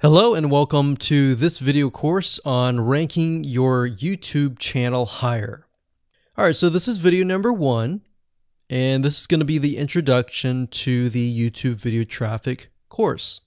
Hello and welcome to this video course on ranking your YouTube channel higher. Alright, so this is video number 1, and this is going to be the introduction to the YouTube video traffic course.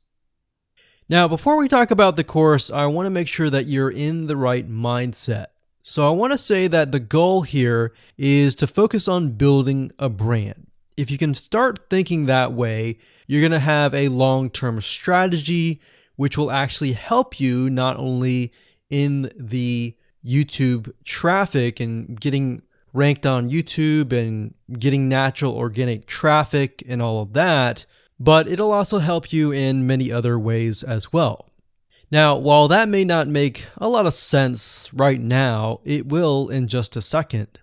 Now, before we talk about the course, I want to make sure that you're in the right mindset. So I want to say that the goal here is to focus on building a brand. If you can start thinking that way, you're going to have a long-term strategy which will actually help you not only in the YouTube traffic and getting ranked on YouTube and getting natural organic traffic and all of that, but it'll also help you in many other ways as well. Now, while that may not make a lot of sense right now, it will in just a second.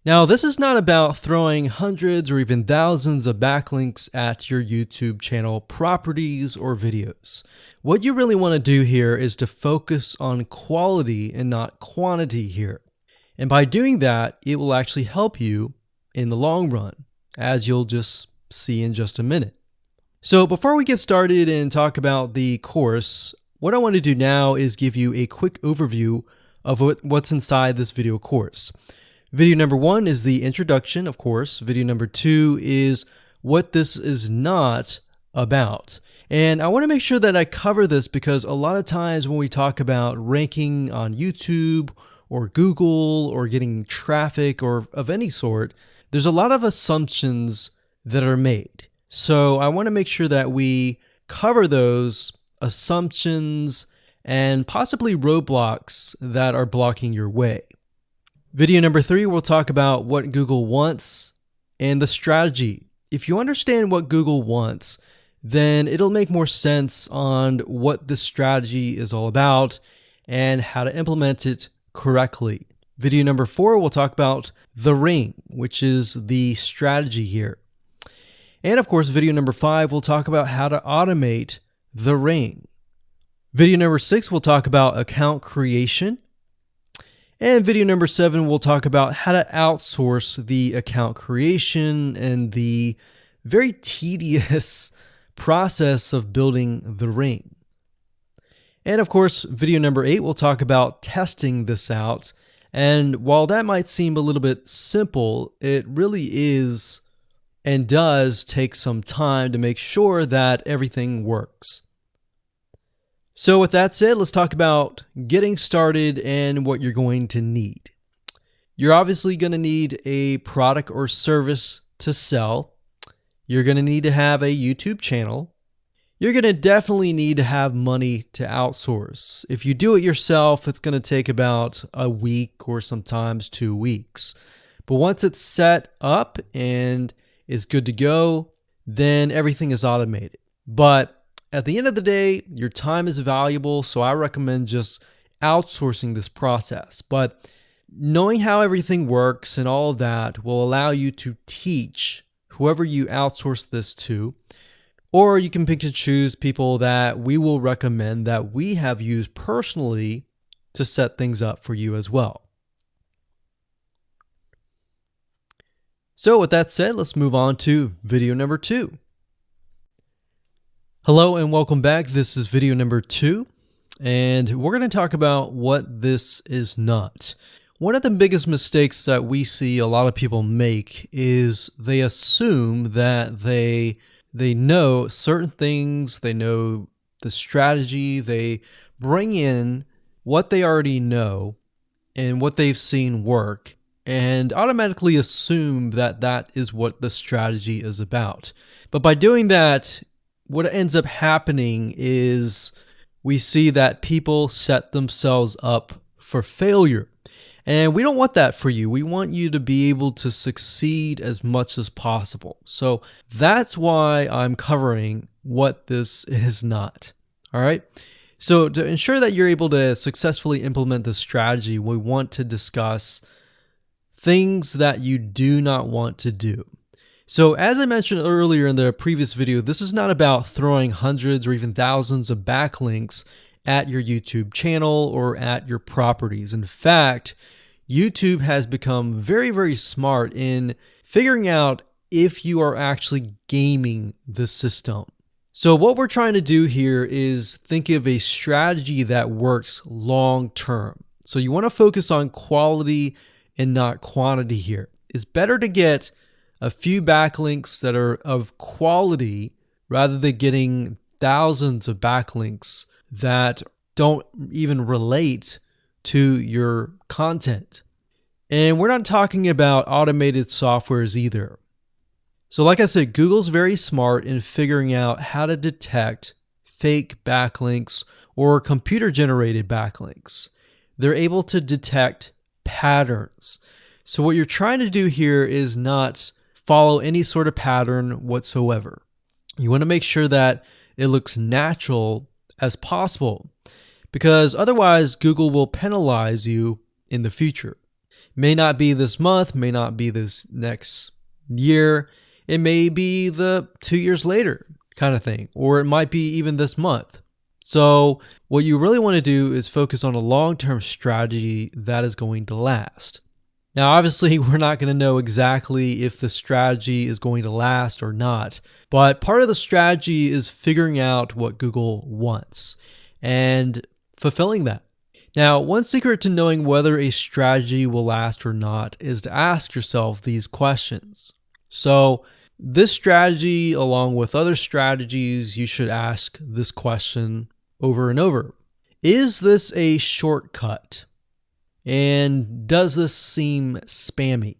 Now, this is not about throwing hundreds or even thousands of backlinks at your YouTube channel properties or videos. What you really want to do here is to focus on quality and not quantity here. And by doing that, it will actually help you in the long run, as you'll just see in just a minute. So before we get started and talk about the course, what I want to do now is give you a quick overview of what's inside this video course. Video number 1 is the introduction, of course. Video number 2 is what this is not about. And I want to make sure that I cover this because a lot of times when we talk about ranking on YouTube or Google or getting traffic or of any sort, there's a lot of assumptions that are made. So I want to make sure that we cover those assumptions and possibly roadblocks that are blocking your way. Video number 3, we'll talk about what Google wants and the strategy. If you understand what Google wants, then it'll make more sense on what the strategy is all about and how to implement it correctly. Video number 4, we'll talk about the ring, which is the strategy here. And of course, video number 5, we'll talk about how to automate the ring. Video number 6, we'll talk about account creation. And video number 7, we'll talk about how to outsource the account creation and the very tedious process of building the ring. And of course, video number 8, we'll talk about testing this out. And while that might seem a little bit simple, it really is and does take some time to make sure that everything works. So with that said, let's talk about getting started and what you're going to need. You're obviously going to need a product or service to sell. You're going to need to have a YouTube channel. You're going to definitely need to have money to outsource. If you do it yourself, it's going to take about a week or sometimes 2 weeks. But once it's set up and is good to go, then everything is automated. But at the end of the day, your time is valuable, so I recommend just outsourcing this process. But knowing how everything works and all of that will allow you to teach whoever you outsource this to, or you can pick and choose people that we will recommend that we have used personally to set things up for you as well. So with that said, let's move on to video number 2. Hello and welcome back. This is video number 2, and we're going to talk about what this is not. One of the biggest mistakes that we see a lot of people make is they assume that they know certain things, they know the strategy, they bring in what they already know and what they've seen work, and automatically assume that that is what the strategy is about. But by doing that, what ends up happening is we see that people set themselves up for failure. And we don't want that for you. We want you to be able to succeed as much as possible. So that's why I'm covering what this is not. All right. So to ensure that you're able to successfully implement this strategy, we want to discuss things that you do not want to do. So as I mentioned earlier in the previous video, this is not about throwing hundreds or even thousands of backlinks at your YouTube channel or at your properties. In fact, YouTube has become very, very smart in figuring out if you are actually gaming the system. So what we're trying to do here is think of a strategy that works long term. So you want to focus on quality and not quantity here. It's better to get a few backlinks that are of quality rather than getting thousands of backlinks that don't even relate to your content. And we're not talking about automated softwares either. So like I said, Google's very smart in figuring out how to detect fake backlinks or computer-generated backlinks. They're able to detect patterns. So what you're trying to do here is not follow any sort of pattern whatsoever. You want to make sure that it looks natural as possible, because otherwise Google will penalize you in the future. May not be this month, may not be this next year. It may be the 2 years later kind of thing, or it might be even this month. So what you really want to do is focus on a long-term strategy that is going to last. Now, obviously, we're not going to know exactly if the strategy is going to last or not, but part of the strategy is figuring out what Google wants and fulfilling that. Now, one secret to knowing whether a strategy will last or not is to ask yourself these questions. So this strategy, along with other strategies, you should ask this question over and over. Is this a shortcut? And does this seem spammy?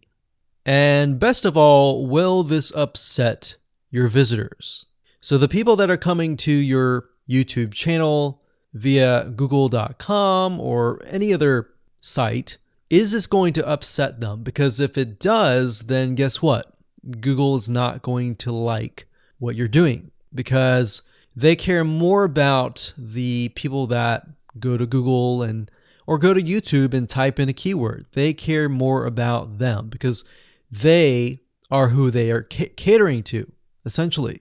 And best of all, will this upset your visitors? So the people that are coming to your YouTube channel via google.com or any other site, is this going to upset them? Because if it does, then guess what? Google is not going to like what you're doing, because they care more about the people that go to Google or go to YouTube and type in a keyword. They care more about them because they are who they are catering to, essentially.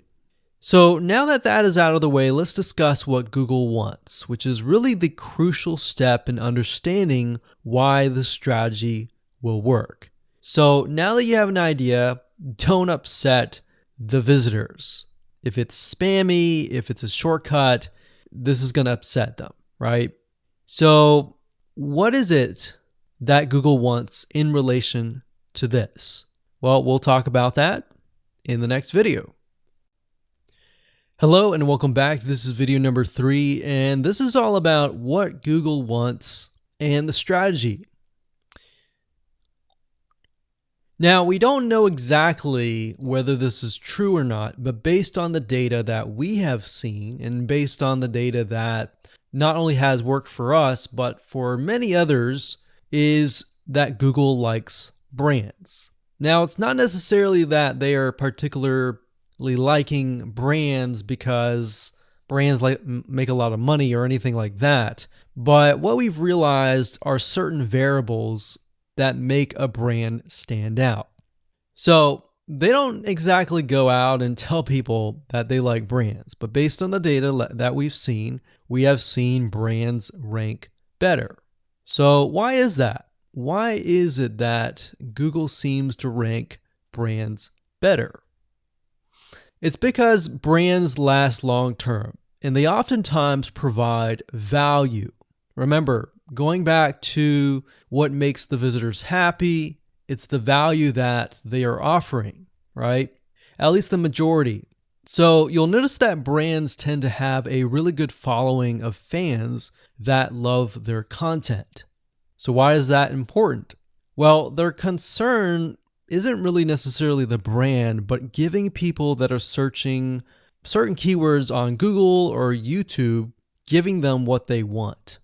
So now that that is out of the way, let's discuss what Google wants, which is really the crucial step in understanding why the strategy will work. So now that you have an idea, don't upset the visitors. If it's spammy, if it's a shortcut, this is going to upset them, right? So what is it that Google wants in relation to this? Well, we'll talk about that in the next video. Hello and welcome back. This is video number 3, and this is all about what Google wants and the strategy. Now, we don't know exactly whether this is true or not, but based on the data that we have seen and based on the data that not only has worked for us, but for many others, is that Google likes brands. Now, it's not necessarily that they are particularly liking brands because brands make a lot of money or anything like that, but what we've realized are certain variables that make a brand stand out. So they don't exactly go out and tell people that they like brands, but based on the data that we have seen brands rank better. So why is that? Why is it that Google seems to rank brands better? It's because brands last long term, and they oftentimes provide value. Remember, going back to what makes the visitors happy, it's the value that they are offering, right? At least the majority. So you'll notice that brands tend to have a really good following of fans that love their content. So why is that important? Well, their concern isn't really necessarily the brand, but giving people that are searching certain keywords on Google or YouTube, giving them what they want.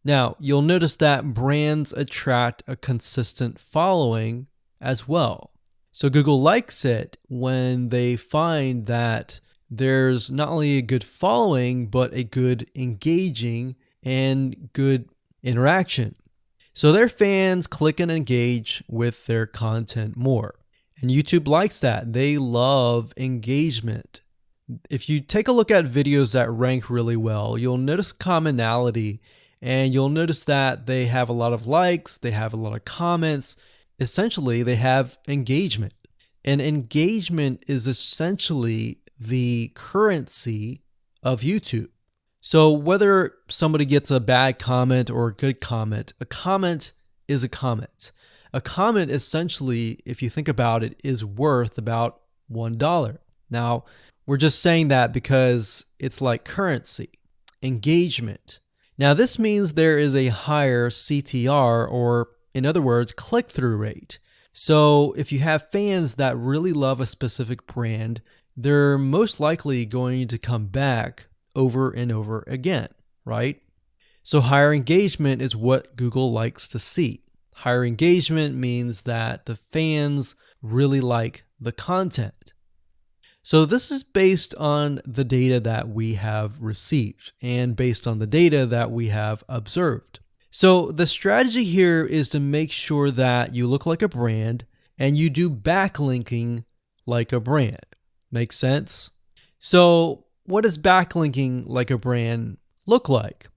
Now, you'll notice that brands attract a consistent following as well. So Google likes it when they find that there's not only a good following, but a good engaging and good interaction. So their fans click and engage with their content more. And YouTube likes that. They love engagement. If you take a look at videos that rank really well, you'll notice commonality, and you'll notice that they have a lot of likes, they have a lot of comments. Essentially, they have engagement. And engagement is essentially the currency of YouTube. So whether somebody gets a bad comment or a good comment, a comment is a comment. A comment essentially, if you think about it, is worth about $1. Now, we're just saying that because it's like currency, engagement. Now, this means there is a higher CTR, or in other words, click-through rate. So if you have fans that really love a specific brand, they're most likely going to come back over and over again, right? So higher engagement is what Google likes to see. Higher engagement means that the fans really like the content. So this is based on the data that we have received and based on the data that we have observed. So the strategy here is to make sure that you look like a brand and you do backlinking like a brand. Make sense? So what does backlinking like a brand look like?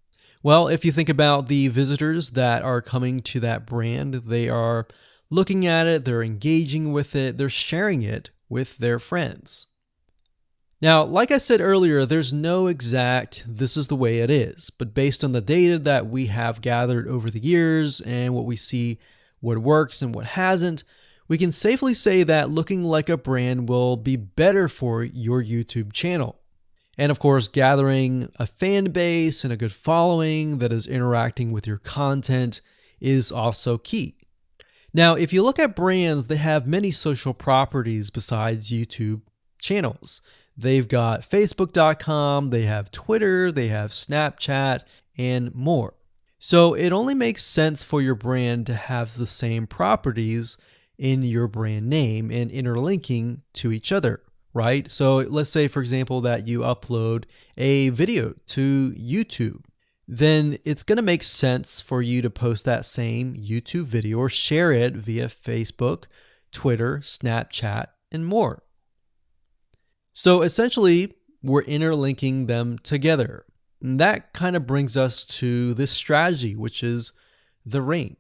Well, if you think about the visitors that are coming to that brand, they are looking at it, they're engaging with it, they're sharing it with their friends. Now, like I said earlier, there's no exact this is the way it is, but based on the data that we have gathered over the years and what we see, what works and what hasn't, we can safely say that looking like a brand will be better for your YouTube channel. And of course, gathering a fan base and a good following that is interacting with your content is also key. Now, if you look at brands, they have many social properties besides YouTube channels. They've got Facebook.com, they have Twitter, they have Snapchat, and more. So it only makes sense for your brand to have the same properties in your brand name and interlinking to each other, right? So let's say, for example, that you upload a video to YouTube. Then it's going to make sense for you to post that same YouTube video or share it via Facebook, Twitter, Snapchat, and more. So essentially, we're interlinking them together. And that kind of brings us to this strategy, which is the ring.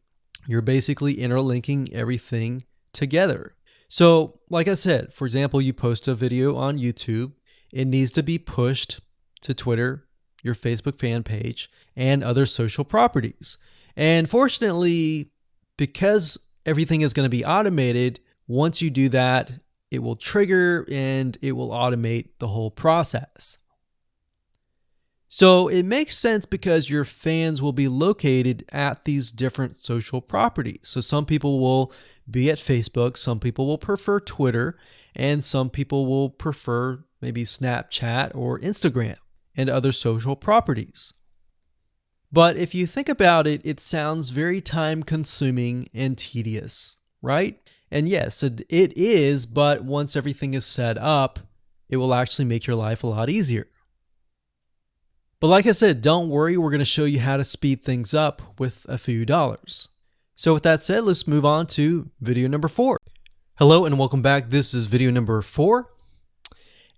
You're basically interlinking everything together. So like I said, for example, you post a video on YouTube, it needs to be pushed to Twitter, your Facebook fan page, and other social properties. And fortunately, because everything is going to be automated, once you do that, it will trigger and it will automate the whole process. So it makes sense because your fans will be located at these different social properties. So some people will be at Facebook, some people will prefer Twitter, and some people will prefer maybe Snapchat or Instagram and other social properties. But if you think about it, it sounds very time consuming and tedious, right? And yes, it is, but once everything is set up, it will actually make your life a lot easier. But like I said, don't worry, we're going to show you how to speed things up with a few dollars. So with that said, let's move on to video number 4. Hello and welcome back. This is video number 4.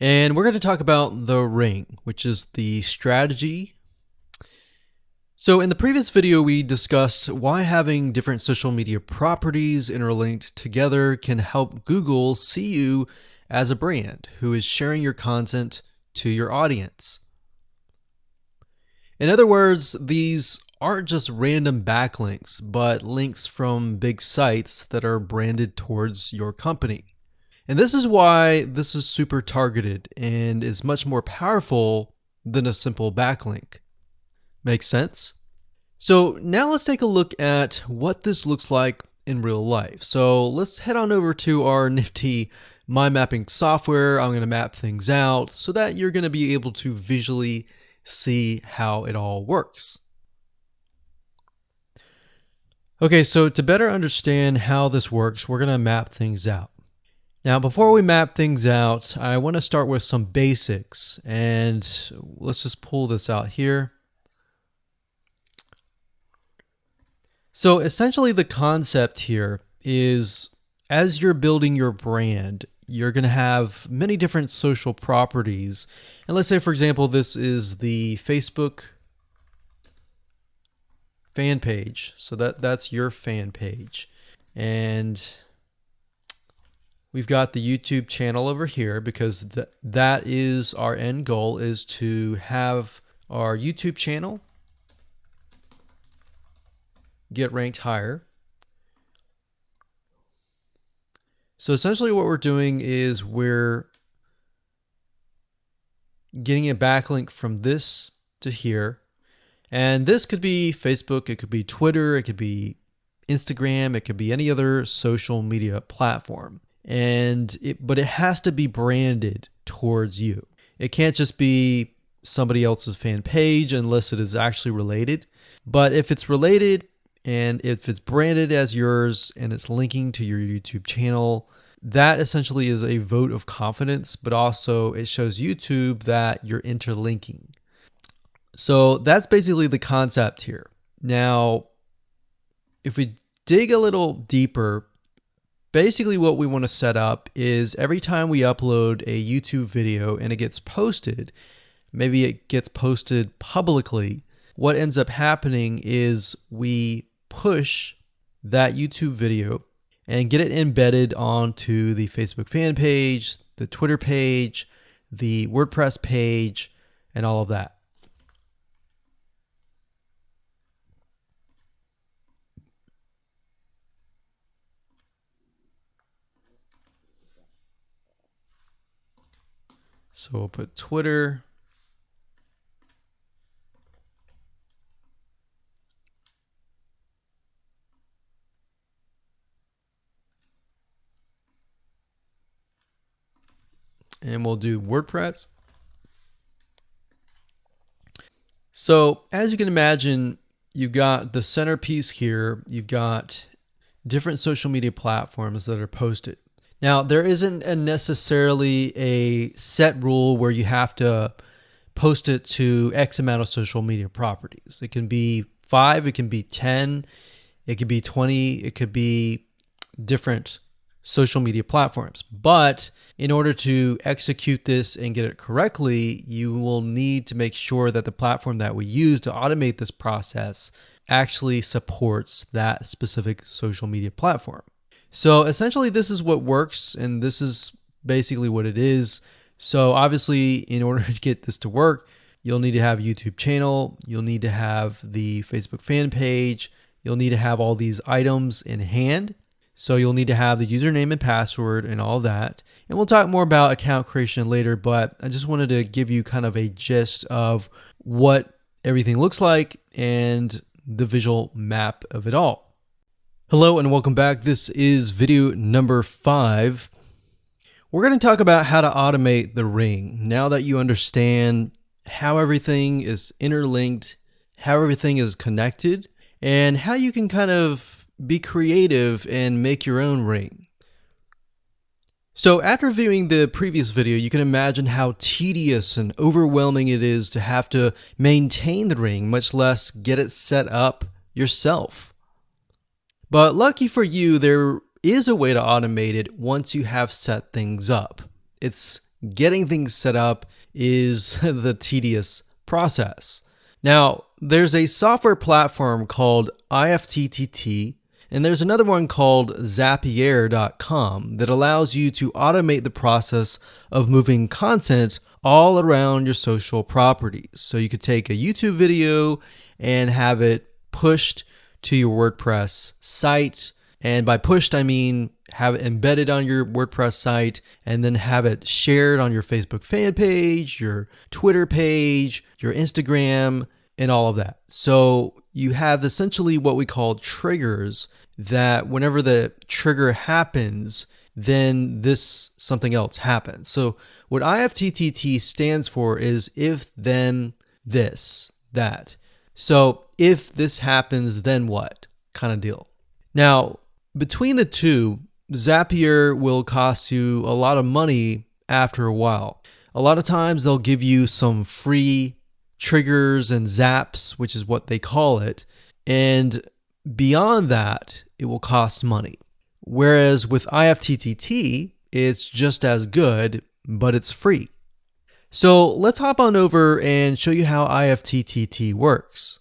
And we're going to talk about the ring, which is the strategy. So in the previous video, we discussed why having different social media properties interlinked together can help Google see you as a brand who is sharing your content to your audience. In other words, these aren't just random backlinks, but links from big sites that are branded towards your company. And this is why this is super targeted and is much more powerful than a simple backlink. Make sense? So now let's take a look at what this looks like in real life. So let's head on over to our nifty mind mapping software. I'm going to map things out so that you're going to be able to visually see how it all works. Okay, so to better understand how this works, we're going to map things out. Now, before we map things out, I want to start with some basics, and let's just pull this out here. So essentially the concept here is, as you're building your brand, you're going to have many different social properties. And let's say, for example, this is the Facebook fan page. So that's your fan page. And we've got the YouTube channel over here, because that is our end goal, is to have our YouTube channel get ranked higher. So essentially what we're doing is we're getting a backlink from this to here. And this could be Facebook, it could be Twitter, it could be Instagram, it could be any other social media platform. But it has to be branded towards you. It can't just be somebody else's fan page unless it is actually related. But if it's related and if it's branded as yours and it's linking to your YouTube channel, that essentially is a vote of confidence, but also it shows YouTube that you're interlinking. So that's basically the concept here. Now, if we dig a little deeper, basically what we want to set up is every time we upload a YouTube video and it gets posted, maybe it gets posted publicly, what ends up happening is we push that YouTube video and get it embedded onto the Facebook fan page, the Twitter page, the WordPress page, and all of that. So we'll put Twitter. And we'll do WordPress. So as you can imagine, you've got the centerpiece here. You've got different social media platforms that are posted. Now, there isn't necessarily a set rule where you have to post it to X amount of social media properties. It can be 5, it can be 10, it could be 20, it could be different social media platforms. But in order to execute this and get it correctly, you will need to make sure that the platform that we use to automate this process actually supports that specific social media platform. So essentially this is what works, and this is basically what it is. So obviously, in order to get this to work, you'll need to have a YouTube channel, you'll need to have the Facebook fan page, you'll need to have all these items in hand. So you'll need to have the username and password and all that. And we'll talk more about account creation later, but I just wanted to give you kind of a gist of what everything looks like and the visual map of it all. Hello and welcome back. This is video number 5. We're going to talk about how to automate the ring. Now that you understand how everything is interlinked, how everything is connected, and how you can kind of be creative and make your own ring. So after viewing the previous video, you can imagine how tedious and overwhelming it is to have to maintain the ring, much less get it set up yourself. But lucky for you, there is a way to automate it once you have set things up. It's getting things set up is the tedious process. Now, there's a software platform called IFTTT, and there's another one called Zapier.com that allows you to automate the process of moving content all around your social properties. So you could take a YouTube video and have it pushed to your WordPress site. And by pushed, I mean have it embedded on your WordPress site and then have it shared on your Facebook fan page, your Twitter page, your Instagram, and all of that. So you have essentially what we call triggers, that whenever the trigger happens, then something else happens. So what IFTTT stands for is if, then, this, that. So if this happens, then what kind of deal. Now, between the two, Zapier will cost you a lot of money after a while. A lot of times they'll give you some free triggers and zaps, which is what they call it. And beyond that, it will cost money. Whereas with IFTTT, it's just as good, but it's free. So let's hop on over and show you how IFTTT works.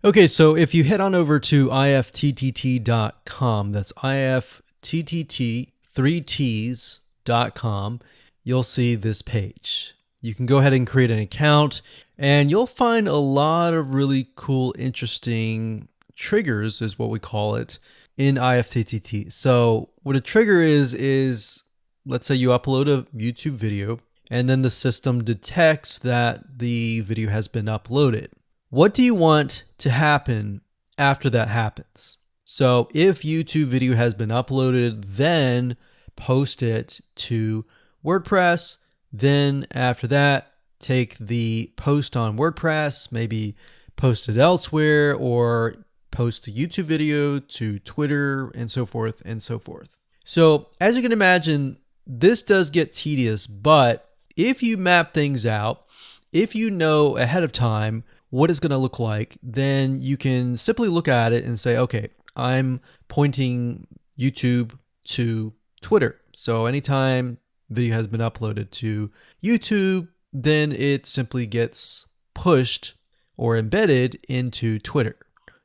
Okay, so if you head on over to ifttt.com, that's ifttt3ts.com, you'll see this page. You can go ahead and create an account, and you'll find a lot of really cool, interesting triggers, is what we call it, in IFTTT. So what a trigger is let's say you upload a YouTube video, and then the system detects that the video has been uploaded. What do you want to happen after that happens? So if YouTube video has been uploaded, then post it to WordPress. Then after that, take the post on WordPress, maybe post it elsewhere, or post the YouTube video to Twitter, and so forth and so forth. So as you can imagine, this does get tedious, but if you map things out, if you know ahead of time what it's going to look like, then you can simply look at it and say, okay, I'm pointing YouTube to Twitter. So anytime video has been uploaded to YouTube, then it simply gets pushed or embedded into Twitter.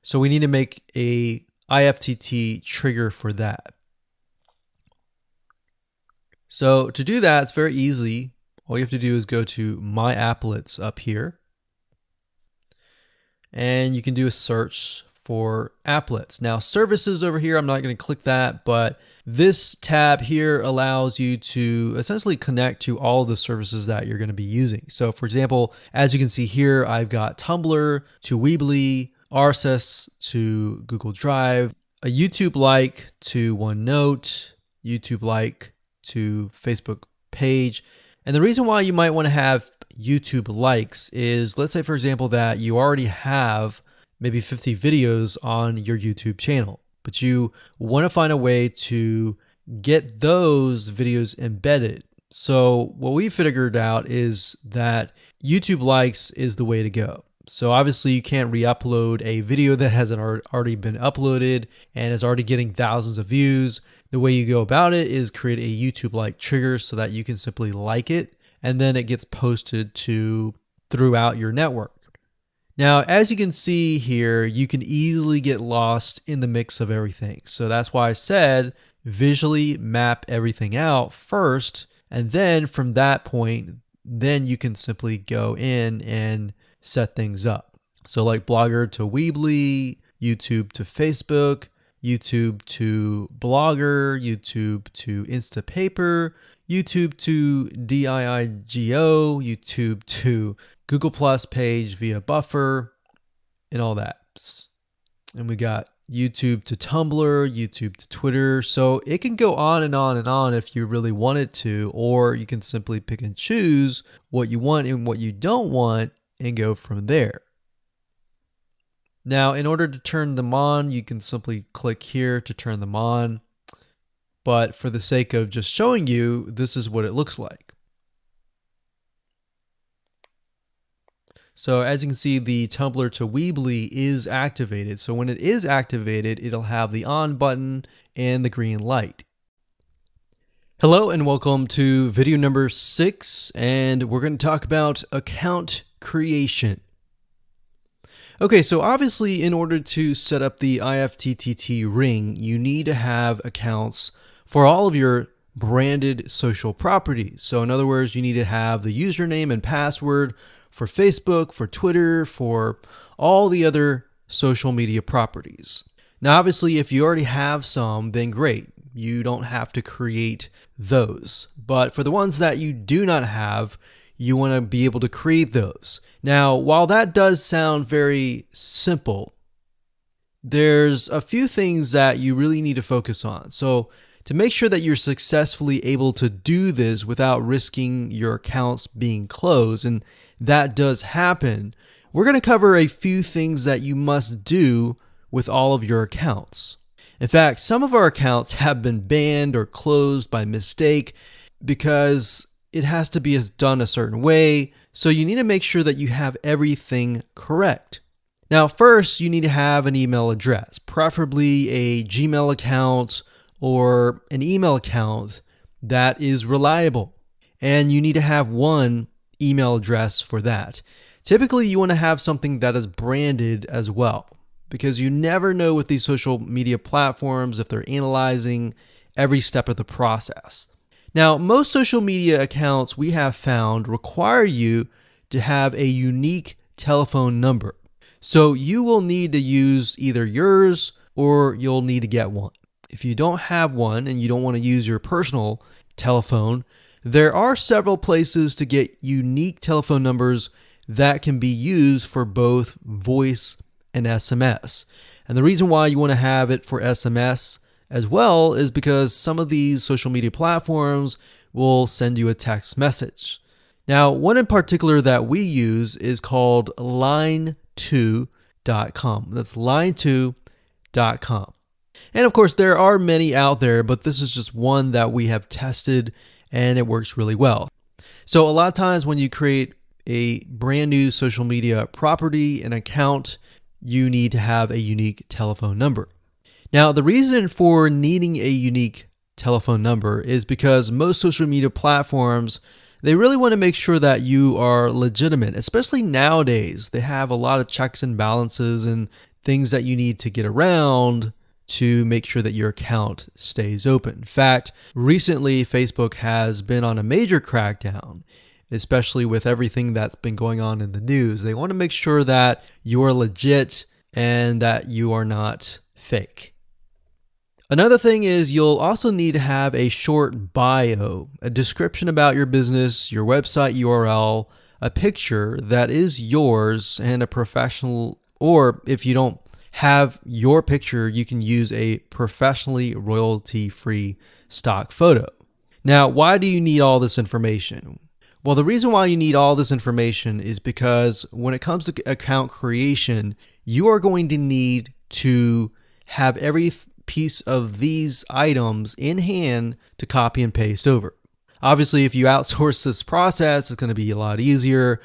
So we need to make a IFTTT trigger for that. So to do that, it's very easy. All you have to do is go to My Applets up here, and you can do a search for applets. Now services over here, I'm not going to click that, but this tab here allows you to essentially connect to all the services that you're going to be using. So for example, as you can see here, I've got Tumblr to Weebly, RSS to Google Drive, a YouTube like to OneNote, YouTube like to Facebook page. And the reason why you might want to have YouTube likes is, let's say for example that you already have maybe 50 videos on your YouTube channel, but you want to find a way to get those videos embedded. So what we figured out is that YouTube likes is the way to go. So obviously you can't re-upload a video that hasn't already been uploaded and is already getting thousands of views. The way you go about it is create a YouTube like trigger so that you can simply like it, and then it gets posted to throughout your network. Now, as you can see here, you can easily get lost in the mix of everything. So that's why I said visually map everything out first, and then from that point, then you can simply go in and set things up. So like Blogger to Weebly, YouTube to Facebook, YouTube to Blogger, YouTube to Instapaper, YouTube to DIIGO, YouTube to Google Plus page via Buffer, and all that. And we got YouTube to Tumblr, YouTube to Twitter. So it can go on and on and on if you really want it to, or you can simply pick and choose what you want and what you don't want and go from there. Now, in order to turn them on, you can simply click here to turn them on. But for the sake of just showing you, this is what it looks like. So as you can see, the Tumblr to Weebly is activated. So when it is activated, it'll have the on button and the green light. Hello and welcome to video number 6, and we're going to talk about account creation. Okay, so obviously in order to set up the IFTTT ring, you need to have accounts for all of your branded social properties. So in other words, you need to have the username and password for Facebook, for Twitter, for all the other social media properties. Now, obviously, if you already have some, then great. You don't have to create those. But for the ones that you do not have, you want to be able to create those. Now, while that does sound very simple, there's a few things that you really need to focus on. So to make sure that you're successfully able to do this without risking your accounts being closed, and that does happen, we're going to cover a few things that you must do with all of your accounts. In fact, some of our accounts have been banned or closed by mistake because it has to be done a certain way. So you need to make sure that you have everything correct. Now, first, you need to have an email address, preferably a Gmail account or an email account that is reliable. And you need to have one email address for that. Typically, you want to have something that is branded as well, because you never know with these social media platforms if they're analyzing every step of the process. Now, most social media accounts we have found require you to have a unique telephone number. So you will need to use either yours or you'll need to get one. If you don't have one and you don't want to use your personal telephone, there are several places to get unique telephone numbers that can be used for both voice and SMS. And the reason why you want to have it for SMS as well is because some of these social media platforms will send you a text message. Now, one in particular that we use is called line2.com. That's line2.com. And of course, there are many out there, but this is just one that we have tested and it works really well. So a lot of times when you create a brand new social media property, an account, you need to have a unique telephone number. Now, the reason for needing a unique telephone number is because most social media platforms, they really want to make sure that you are legitimate, especially nowadays. They have a lot of checks and balances and things that you need to get around to make sure that your account stays open. In fact, recently Facebook has been on a major crackdown, especially with everything that's been going on in the news. They want to make sure that you are legit and that you are not fake. Another thing is you'll also need to have a short bio, a description about your business, your website URL, a picture that is yours, and a professional, or if you don't have your picture, you can use a professionally royalty-free stock photo. Now, why do you need all this information? Well, the reason why you need all this information is because when it comes to account creation, you are going to need to have every piece of these items in hand to copy and paste over. Obviously, if you outsource this process, it's going to be a lot easier.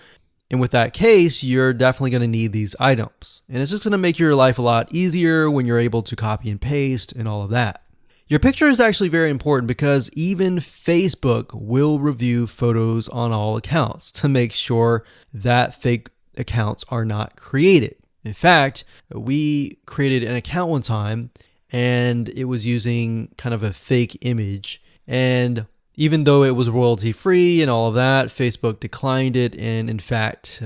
And with that case, you're definitely going to need these items. And it's just going to make your life a lot easier when you're able to copy and paste and all of that. Your picture is actually very important because even Facebook will review photos on all accounts to make sure that fake accounts are not created. In fact, we created an account one time and it was using kind of a fake image. And even though it was royalty free and all of that, Facebook declined it and in fact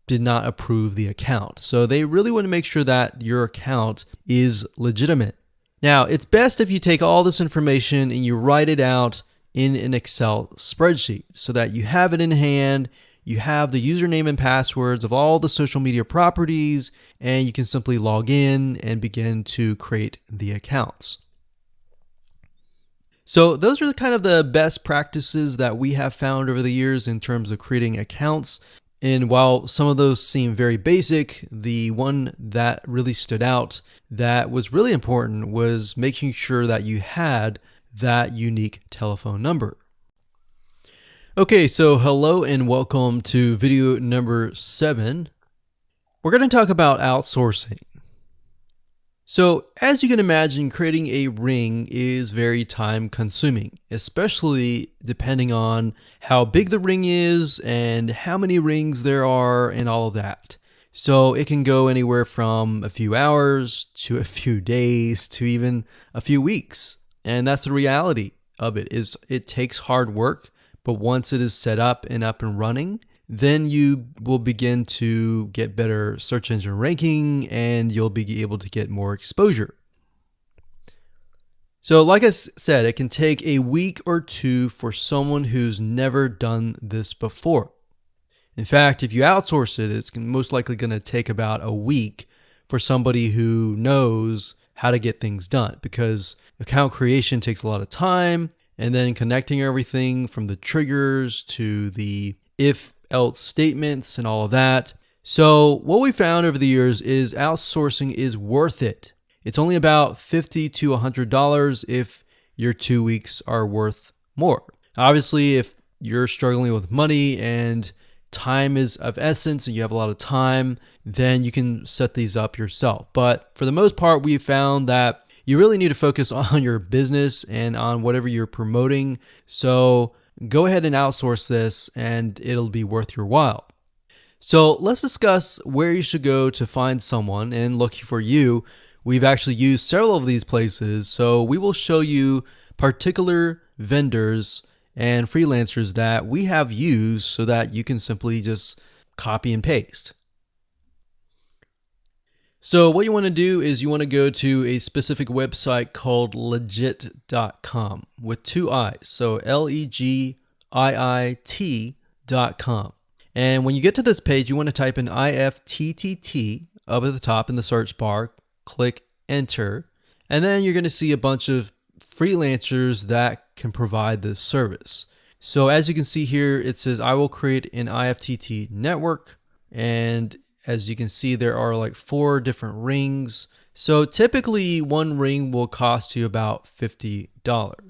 did not approve the account. So they really want to make sure that your account is legitimate. Now, it's best if you take all this information and you write it out in an Excel spreadsheet so that you have it in hand, you have the username and passwords of all the social media properties, and you can simply log in and begin to create the accounts. So those are kind of the best practices that we have found over the years in terms of creating accounts. And while some of those seem very basic, the one that really stood out that was really important was making sure that you had that unique telephone number. Okay, so hello and welcome to video number 7. We're going to talk about outsourcing. So as you can imagine, creating a ring is very time consuming, especially depending on how big the ring is and how many rings there are and all of that. So it can go anywhere from a few hours to a few days to even a few weeks. And that's the reality of it, is it takes hard work, but once it is set up and running, then you will begin to get better search engine ranking and you'll be able to get more exposure. So like I said, it can take a week or two for someone who's never done this before. In fact, if you outsource it, it's most likely going to take about a week for somebody who knows how to get things done, because account creation takes a lot of time, and then connecting everything from the triggers to the if-else statements and all of that. So what we found over the years is outsourcing is worth it. It's only about $50 to $100 if your 2 weeks are worth more. Obviously, if you're struggling with money and time is of essence and you have a lot of time, then you can set these up yourself. But for the most part, we found that you really need to focus on your business and on whatever you're promoting. So go ahead and outsource this and it'll be worth your while. So let's discuss where you should go to find someone, and lucky for you, we've actually used several of these places. So we will show you particular vendors and freelancers that we have used so that you can simply just copy and paste. So what you want to do is you want to go to a specific website called legit.com with 2 I's. So LEGIIT.com. And when you get to this page, you want to type in IFTTT up at the top in the search bar, click enter, and then you're going to see a bunch of freelancers that can provide this service. So as you can see here, it says I will create an IFTT network, and as you can see, there are like 4 different rings. So typically one ring will cost you about $50.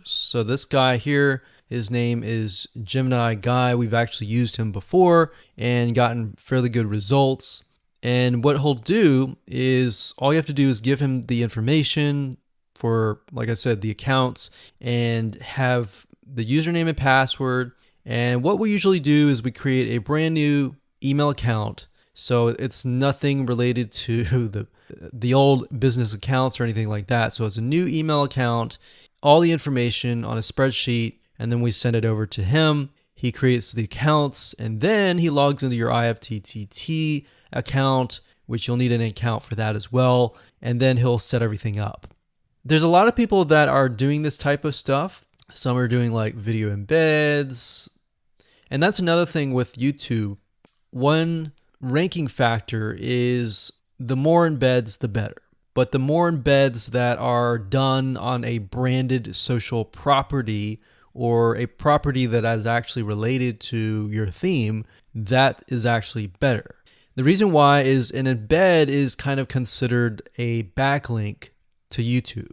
So this guy here, his name is Gemini Guy. We've actually used him before and gotten fairly good results. And what he'll do is all you have to do is give him the information for, like I said, the accounts, and have the username and password. And what we usually do is we create a brand new email account. So it's nothing related to the old business accounts or anything like that. So it's a new email account, all the information on a spreadsheet, and then we send it over to him. He creates the accounts, and then he logs into your IFTTT account, which you'll need an account for that as well. And then he'll set everything up. There's a lot of people that are doing this type of stuff. Some are doing like video embeds. And that's another thing with YouTube. One ranking factor is the more embeds, the better. But the more embeds that are done on a branded social property or a property that is actually related to your theme, that is actually better. The reason why is an embed is kind of considered a backlink to YouTube.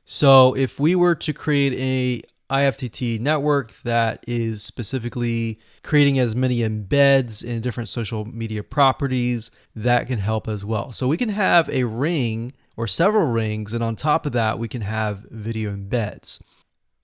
So if we were to create a IFTT network that is specifically creating as many embeds in different social media properties, that can help as well. So we can have a ring or several rings, and on top of that, we can have video embeds.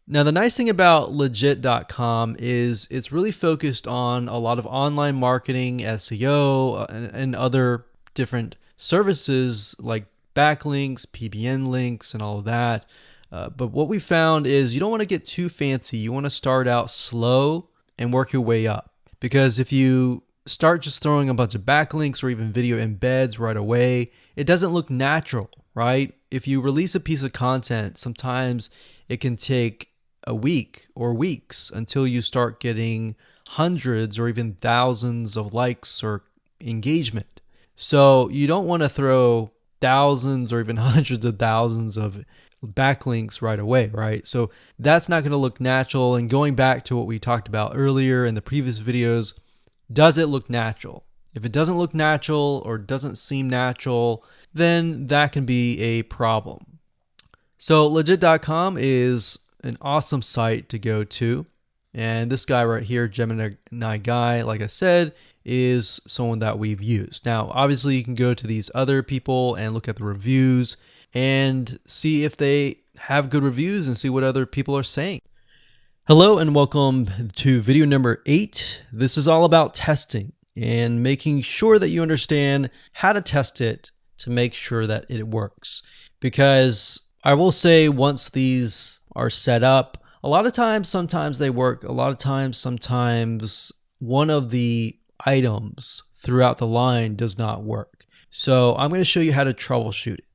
Now, the nice thing about legit.com is it's really focused on a lot of online marketing, SEO, and other different services like backlinks, PBN links, and all of that. But what we found is you don't want to get too fancy. You want to start out slow and work your way up. Because if you start just throwing a bunch of backlinks or even video embeds right away, it doesn't look natural, right? If you release a piece of content, sometimes it can take a week or weeks until you start getting hundreds or even thousands of likes or engagement. So you don't want to throw thousands or even hundreds of thousands of backlinks right away, right? So that's not going to look natural. And going back to what we talked about earlier in the previous videos, does it look natural? If it doesn't look natural or doesn't seem natural, then that can be a problem. So legit.com is an awesome site to go to. And this guy right here, Gemini Guy, like I said, is someone that we've used. Now, obviously, you can go to these other people and look at the reviews and see if they have good reviews and see what other people are saying. Hello and welcome to video number 8. This is all about testing and making sure that you understand how to test it to make sure that it works. Because I will say once these are set up, a lot of times, sometimes they work. A lot of times, sometimes one of the items throughout the line does not work. So I'm going to show you how to troubleshoot it.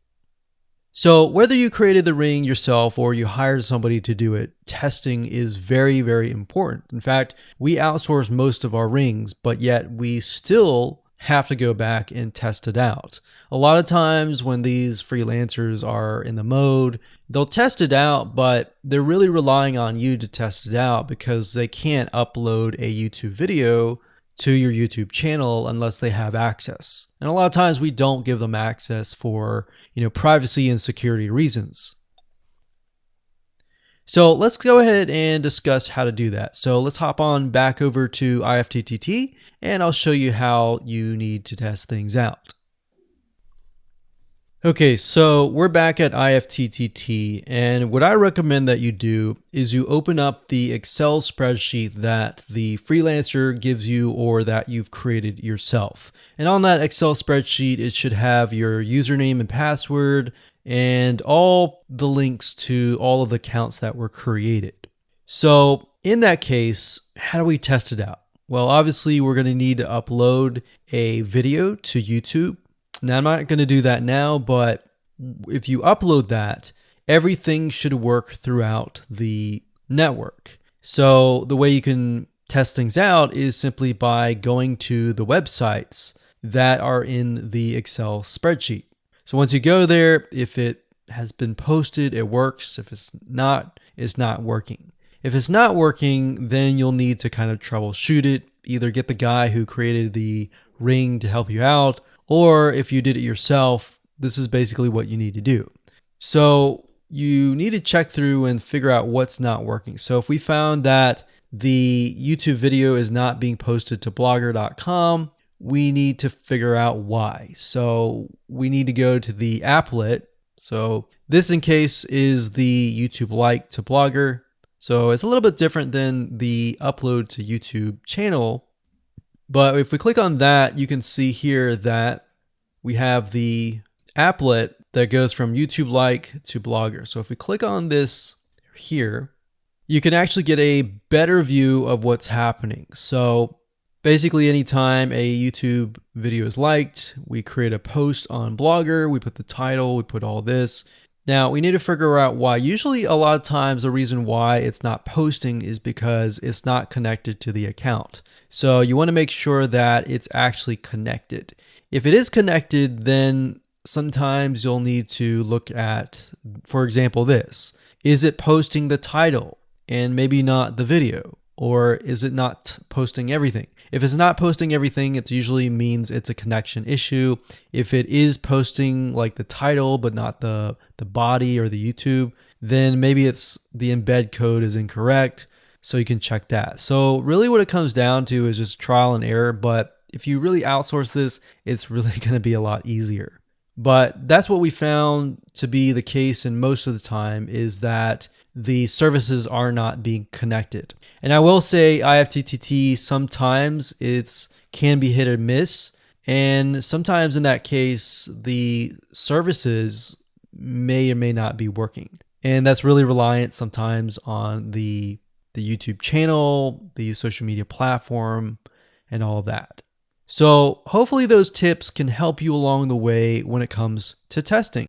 So whether you created the ring yourself or you hired somebody to do it, testing is very, very important. In fact, we outsource most of our rings, but yet we still have to go back and test it out. A lot of times when these freelancers are in the mode, they'll test it out, but they're really relying on you to test it out because they can't upload a YouTube video to your YouTube channel unless they have access. And a lot of times we don't give them access for, privacy and security reasons. So let's go ahead and discuss how to do that. So let's hop on back over to IFTTT and I'll show you how you need to test things out. Okay, so we're back at IFTTT, and what I recommend that you do is you open up the Excel spreadsheet that the freelancer gives you or that you've created yourself. And on that Excel spreadsheet, it should have your username and password and all the links to all of the accounts that were created. So in that case, how do we test it out? Well, obviously we're going to need to upload a video to YouTube. Now, I'm not going to do that now, but if you upload that, everything should work throughout the network. So the way you can test things out is simply by going to the websites that are in the Excel spreadsheet. So once you go there, if it has been posted, it works. If it's not working. If it's not working, then you'll need to kind of troubleshoot it. Either get the guy who created the ring to help you out, or if you did it yourself, this is basically what you need to do. So you need to check through and figure out what's not working. So if we found that the YouTube video is not being posted to blogger.com, we need to figure out why. So we need to go to the applet. So this in case is the YouTube like to Blogger. So it's a little bit different than the upload to YouTube channel. But if we click on that, you can see here that we have the applet that goes from YouTube like to Blogger. So if we click on this here, you can actually get a better view of what's happening. So basically anytime a YouTube video is liked, we create a post on Blogger, we put the title, we put all this. Now we need to figure out why. Usually a lot of times the reason why it's not posting is because it's not connected to the account. So you want to make sure that it's actually connected. If it is connected, then sometimes you'll need to look at, for example, this. Is it posting the title and maybe not the video? Or is it not posting everything? If it's not posting everything, it usually means it's a connection issue. If it is posting like the title, but not the body or the YouTube, then maybe it's the embed code is incorrect. So you can check that. So really what it comes down to is just trial and error. But if you really outsource this, it's really going to be a lot easier. But that's what we found to be the case in most of the time, is that the services are not being connected. And I will say IFTTT, sometimes it's can be hit or miss. And sometimes in that case, the services may or may not be working. And that's really reliant sometimes on the YouTube channel, the social media platform, and all of that. So hopefully those tips can help you along the way when it comes to testing.